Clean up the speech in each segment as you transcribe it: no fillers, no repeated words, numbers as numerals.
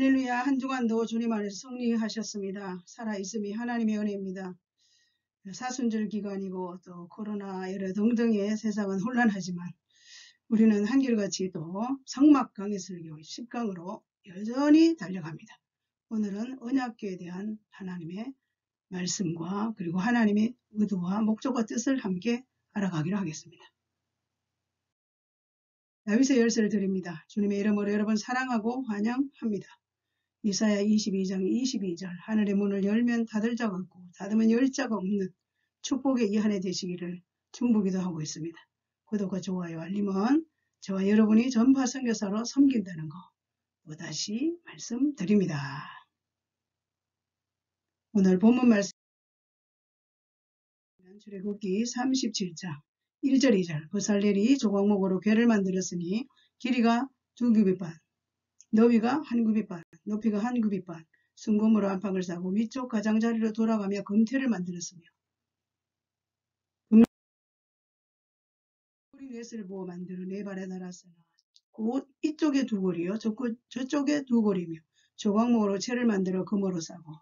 할렐루야. 한 주간도 주님 안에서 승리하셨습니다. 살아있음이 하나님의 은혜입니다. 사순절 기간이고 또 코로나 여러 등등의 세상은 혼란하지만 우리는 한결같이 또 성막 강해설교 10강으로 여전히 달려갑니다. 오늘은 언약궤에 대한 하나님의 말씀과 그리고 하나님의 의도와 목적과 뜻을 함께 알아가기로 하겠습니다. 다윗의 열쇠를 드립니다. 주님의 이름으로 여러분 사랑하고 환영합니다. 이사야 22장 22절 하늘의 문을 열면 닫을 자가 없고 닫으면 열 자가 없는 축복의 이 한 해 되시기를 중보기도 하고 있습니다. 구독과 좋아요 알림은 저와 여러분이 전파 선교사로 섬긴다는 거 또다시 말씀드립니다. 오늘 본문 말씀 출애굽기 37장 1절 2절 버살렐이 조각목으로 궤를 만들었으니 길이가 2규빗반 너비가 1규빗반 높이가 1규빗반 순금으로 안팎을 싸고 위쪽 가장자리로 돌아가며 금태를 만들었으며 고리 넷을 부어 만들어 네 발에 달았으나 이쪽에 두 고리요 저쪽에 두 고리며 조각목으로 채를 만들어 금으로 싸고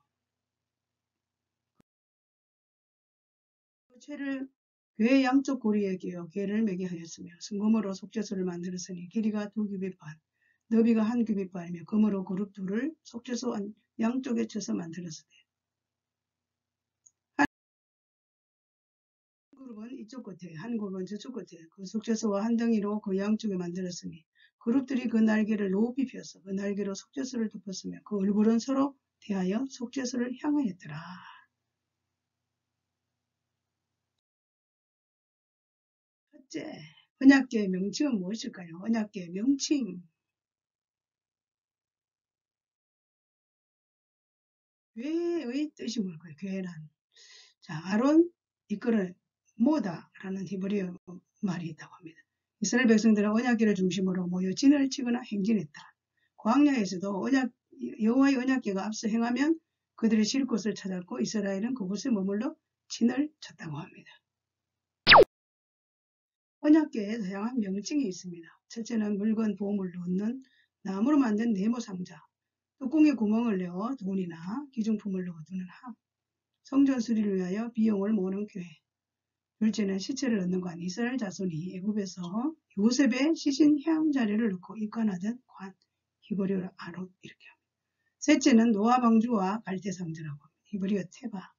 채를 궤 양쪽 고리에 끼어 궤를 매게 하였으며 순금으로 속죄소를 만들었으니 길이가 2규빗반 너비가 1규빗반이며 금으로 그룹 둘을 속죄소 양쪽에 쳐서 만들었으되 한 그룹은 이쪽 끝에 한 그룹은 저쪽 끝에 그 속죄소와 한 덩이로 그 양쪽에 만들었으니 그룹들이 그 날개를 높이 펴서 그 날개로 속죄소를 덮었으며 그 얼굴은 서로 대하여 속죄소를 향하였더라. 첫째, 언약궤의 명칭은 무엇일까요? 언약궤의 명칭. 궤의 뜻이 뭘까요? 궤란. 자, 아론 이끌어 모다라는 히브리어 말이 있다고 합니다. 이스라엘 백성들은 언약궤를 중심으로 모여 진을 치거나 행진했다. 광야에서도 여호와의 언약궤가 앞서 행하면 그들이 쉴 곳을 찾았고 이스라엘은 그곳에 머물러 진을 쳤다고 합니다. 언약궤에 다양한 명칭이 있습니다. 첫째는 물건 보물을 넣는 나무로 만든 네모 상자, 뚜껑에 구멍을 내어 돈이나 기중품을 넣어두는 함, 성전 수리를 위하여 비용을 모으는 교회. 둘째는 시체를 넣는 관. 이스라엘 자손이 애굽에서 요셉의 시신 향 자리를 넣고 입관하던 관. 히브리어로 아롯 이렇게 합니다. 셋째는 노아 방주와 갈대 상자라고 합니다. 히브리어 테바.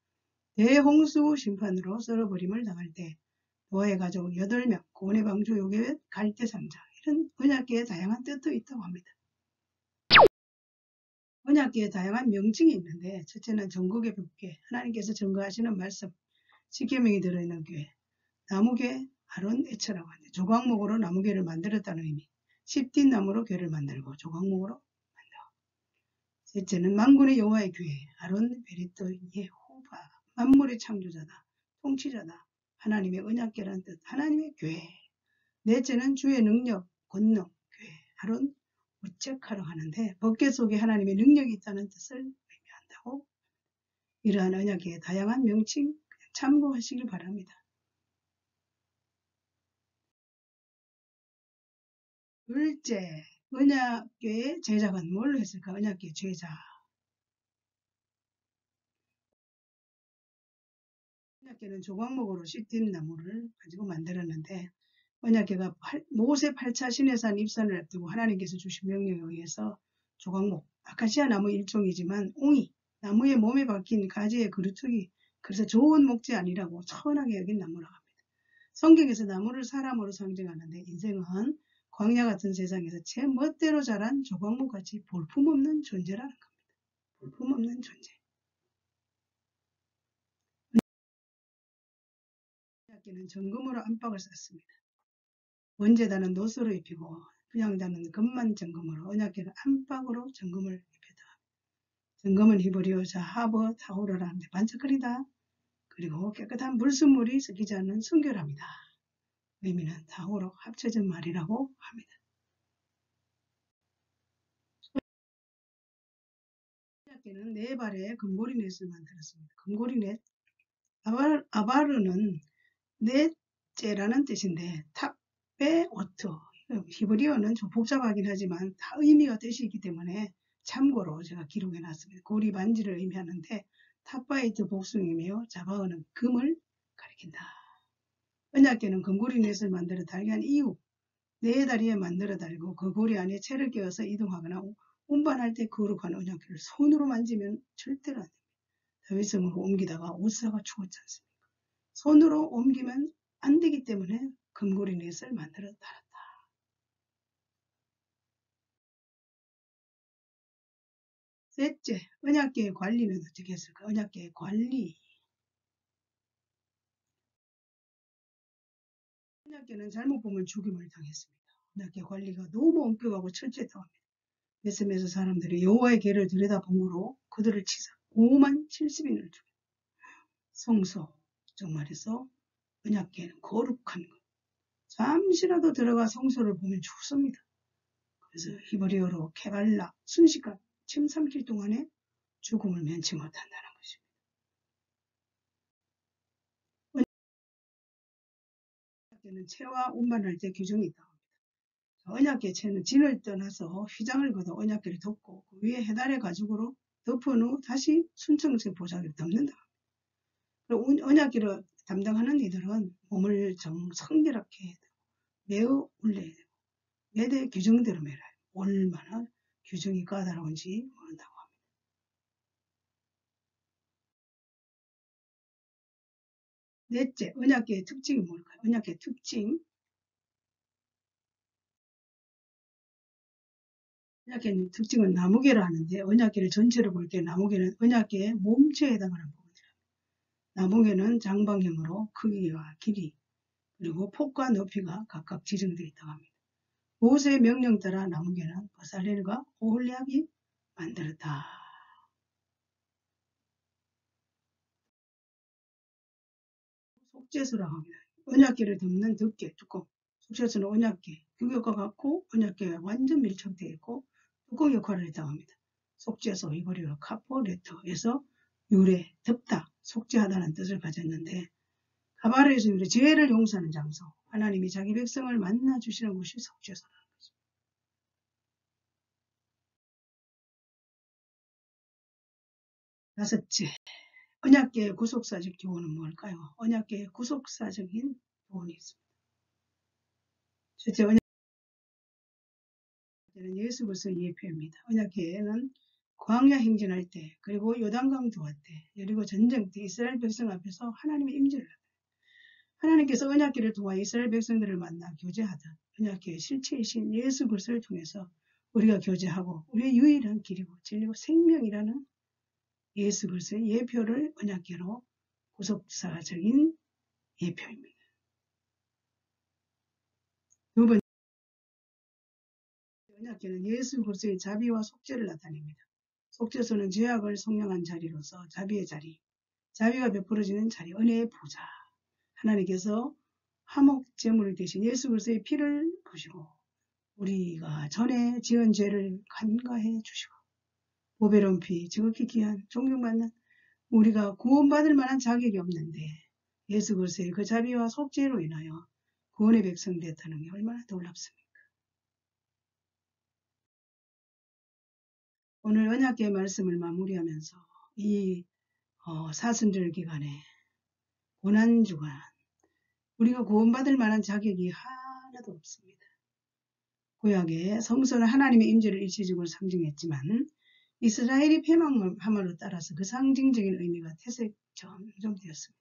대홍수 심판으로 썰어버림을 당할 때 노아의 가족 8명, 고온의 방주 요괴 갈대 상자 이런 언약궤에 다양한 뜻도 있다고 합니다. 언약궤에 다양한 명칭이 있는데 첫째는 전국의 법궤, 하나님께서 증거하시는 말씀, 십계명이 들어있는 궤, 나무궤, 아론 애처라고 하는데 조각목으로 나무궤를 만들었다는 의미, 십딘 나무로 궤를 만들고 조각목으로 만들고 셋째는 만군의 여호와의 궤, 아론 베리토 예호바, 만물의 창조자다, 통치자다, 하나님의 언약궤라는 뜻, 하나님의 궤. 넷째는 주의 능력, 권능, 궤, 아론 우체카로 하는데 법궤 속에 하나님의 능력이 있다는 뜻을 의미한다고. 이러한 언약궤의 다양한 명칭 참고하시길 바랍니다. 둘째, 언약궤의 제작은 뭘로 했을까? 언약궤 제작. 언약궤는 조각목으로 시딤 나무를 가지고 만들었는데 언약궤가 모세 8차 시내산 입산을 앞두고 하나님께서 주신 명령에 의해서 조각목, 아카시아 나무 일종이지만 옹이, 나무의 몸에 박힌 가지의 그루터기, 그래서 좋은 목재 아니라고 천하게 여긴 나무라고 합니다. 성경에서 나무를 사람으로 상징하는데 인생은 광야 같은 세상에서 제 멋대로 자란 조각목같이 볼품없는 존재라는 겁니다. 볼품없는 존재. 언약궤는 정금으로 안팎을 쌌습니다. 원제단은 노소로 입히고 분양단은 금만 정금으로 언약궤는 안팎으로 정금을 입혔다. 정금은 히브리어 자하버 타오르라는데 반짝거리다. 그리고 깨끗한 불순물이 섞이지 않는 순결합니다. 의미는 타오로 합쳐진 말이라고 합니다. 언약궤는 네 발의 금고리 넷을 만들었습니다. 금고리 넷. 아바르는 넷째라는 뜻인데 탑베 오트. 히브리어는 좀 복잡하긴 하지만 다 의미와 뜻이 있기 때문에 참고로 제가 기록해 놨습니다. 고리 반지를 의미하는데 탑바이트 복숭이며 자바흐는 금을 가리킨다. 언약궤는 금고리 넷을 만들어 달게 한 이유, 네 다리에 만들어 달고 그 고리 안에 채를 끼워서 이동하거나 운반할 때 거룩한 언약궤를 손으로 만지면 절대로 안 됩니다. 다윗성으로 옮기다가 우사가 죽었지 않습니까? 손으로 옮기면 안 되기 때문에 금고리 넷을 만들어 달았다. 셋째, 언약궤의 관리는 어떻게 했을까? 언약궤의 관리. 언약궤는 잘못 보면 죽임을 당했습니다. 언약궤 관리가 너무 엄격하고 철저했다고 합니다. 베스메서 사람들이 여호와의 궤를 들여다보므로 그들을 치사 5만 70인을 죽였다. 성소, 정말해서 언약궤는 거룩한 것. 잠시라도 들어가 성소를 보면 죽습니다. 그래서 히브리어로 케발라, 순식간 침 삼킬 동안에 죽음을 면치 못한다는 것입니다. 언약궤는 채와 운반할 때 규정이 있다고 합니다. 언약궤 채는 진을 떠나서 휘장을 걷어 언약궤를 덮고 그 위에 해달의 가죽으로 덮은 후 다시 순청색 보자기를 덮는다. 그리고 언약궤를 담당하는 이들은 몸을 성결하게 해야 되고 매우 올려야 되고 매대 규정대로 매라. 얼마나 규정이 까다로운지 모른다고 합니다. 넷째, 언약궤의 특징이 뭘까요? 언약궤의 특징. 언약궤의 특징은 나무궤를 하는데 언약궤를 전체로 볼 때 나무궤는 언약궤의 몸체에 해당하는 부분이랍니다. 나무궤는 장방형으로 크기와 길이 그리고 폭과 높이가 각각 지정되어 있다고 합니다. 모세의 명령 따라 나무궤는 버살렐과 오홀리압이 만들었다. 속죄소라고 합니다. 언약궤를 덮는 덮개, 뚜껑. 속죄소는 언약궤, 규격과 같고 언약궤와 완전 밀착되어 있고 뚜껑 역할을 했다고 합니다. 속죄소, 히브리어로 카포레터에서 유래, 덮다, 속죄하다는 뜻을 가졌는데 가바르에서 유래, 죄를 용서하는 장소, 하나님이 자기 백성을 만나주시는 곳이 속죄소라는 거죠. 다섯째, 언약궤의 구속사적 교훈은 뭘까요? 언약궤의 구속사적인 교훈이 있습니다. 첫째, 언약궤는 예수 그리스도의 예표입니다. 언약궤는 광야 행진할 때 그리고 요단강 도할 때 그리고 전쟁 때 이스라엘 백성 앞에서 하나님의 임재를 하나님께서 언약궤를 통하 이스라엘 백성들을 만나 교제하듯 언약궤의 실체이신 예수 그리스도를 통해서 우리가 교제하고 우리의 유일한 길이고 진리고 생명이라는 예수 그리스도의 예표를 언약궤로 구속사적인 예표입니다. 두 번째, 언약궤는 예수 그리스도의 자비와 속죄를 나타냅니다. 속죄소는 죄악을 속량한 자리로서 자비의 자리, 자비가 베풀어지는 자리, 은혜의 보좌. 하나님께서 화목 제물 대신 예수 그리스도의 피를 부시고 우리가 전에 지은 죄를 간과해 주시고 보배로운 피, 지극히 귀한 존경받는 우리가 구원받을 만한 자격이 없는데 예수 그리스도의 그 자비와 속죄로 인하여 구원의 백성 되었다는 게 얼마나 놀랍습니까? 오늘 언약궤의 말씀을 마무리하면서 이 사순절 기간에 고난주간 우리가 구원받을 만한 자격이 하나도 없습니다. 구약의 성소는 하나님의 임재를 일시적으로 상징했지만 이스라엘이 패망함으로 따라서 그 상징적인 의미가 퇴색 점점 되었습니다.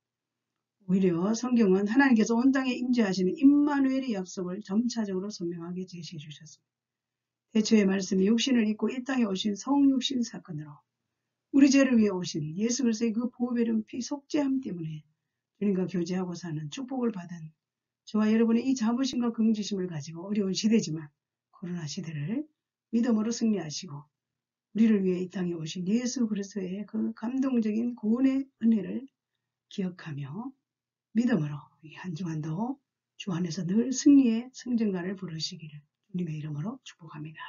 오히려 성경은 하나님께서 온 땅에 임재하시는 임마누엘의 약속을 점차적으로 선명하게 제시해 주셨습니다. 태초의 말씀이 육신을 입고 이 땅에 오신 성육신 사건으로 우리 죄를 위해 오신 예수 그리스도의 그 보배로운 피 속죄함 때문에 주님과 교제하고 사는 축복을 받은 저와 여러분의 이 자부심과 긍지심을 가지고 어려운 시대지만 코로나 시대를 믿음으로 승리하시고 우리를 위해 이 땅에 오신 예수 그리스도의 그 감동적인 구원의 은혜를 기억하며 믿음으로 이 한 주간도 주 안에서 늘 승리의 승전가를 부르시기를 주님의 이름으로 축복합니다.